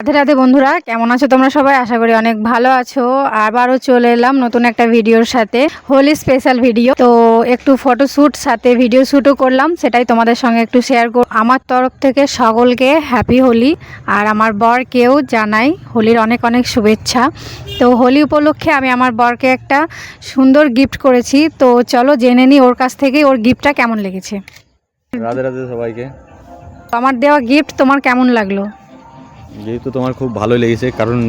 রাধে রাধে বন্ধুরা, কেমন আছো তোমরা সবাই? আশা করি অনেক ভালো আছো। আবারও চলে এলাম নতুন একটা ভিডিওর সাথে, হোলি স্পেশাল ভিডিও। তো একটু ফটোশ্যুট সাথে ভিডিও শ্যুটও করলাম, সেটাই তোমাদের সঙ্গে একটু শেয়ার করব। আমার তরফ থেকে সকলকে হ্যাপি হোলি, আর আমার বরকেও জানাই হোলির অনেক অনেক শুভেচ্ছা। তো হোলি উপলক্ষে আমি আমার বরকে একটা সুন্দর গিফট করেছি, তো চলো জেনে নিই ওর কাছ থেকে ওর গিফটটা কেমন লেগেছে। রাধে রাধে সবাইকে। আমার দেওয়া গিফট তোমার কেমন লাগলো? যেহেতু তোমার খুব ভালো লেগেছে, কারণ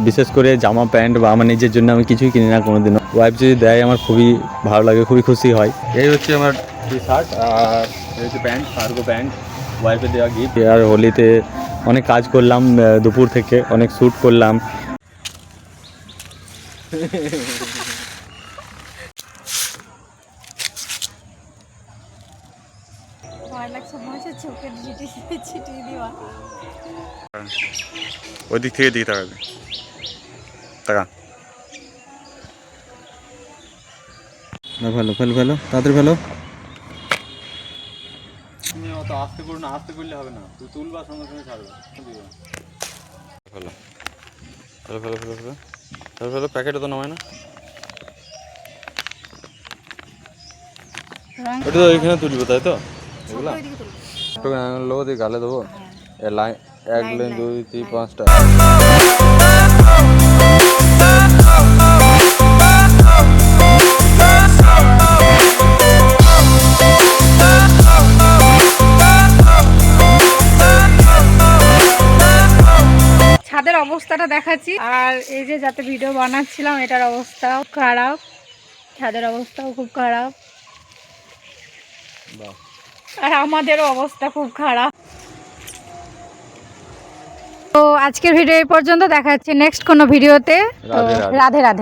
বিশেষ করে জামা প্যান্ট বা আমার নিজের জন্য আমি কিছুই কিনি না কোনোদিনও। ওয়াইফ যদি দেয় আমার খুবই ভালো লাগে, খুবই খুশি হয়। এই হচ্ছে আমার টি শার্ট আর এই হচ্ছে প্যান্ট, কার্গো প্যান্ট, ওয়াইফে দেওয়া গিফট। আর হোলিতে অনেক কাজ করলাম, দুপুর থেকে অনেক শ্যুট করলাম। ওই দিক থেকে দিকে তাকাবে, তাকা না, ভালো ভালো ভালো, তাড়াতাড়ি ভালো। অত আস্তে করো না, আস্তে করলে হবে না, তুই তুলবা সঙ্গে সঙ্গে ছাড়বে। ভালো ভালো ভালো ভালো ভালো ভালো ভালো, প্যাকেটে তো নামায় না, ওটা তো এখানে তুলবো তাই তো। এগুলা লোক দিয়ে গালে দেবো, লাইন 1 লাইন 2 3 5টা। ছাদের অবস্থাটা দেখাচ্ছি, আর এই যে যাতে ভিডিও বানাচ্ছিলাম এটার অবস্থাও খারাপ, ছাদের অবস্থাও খুব খারাপ, আর আমাদেরও অবস্থা খুব খারাপ। তো আজকের ভিডিও এই পর্যন্ত, দেখা হচ্ছে নেক্সট কোনো ভিডিওতে। রাধে রাধে। রাধে রাধে।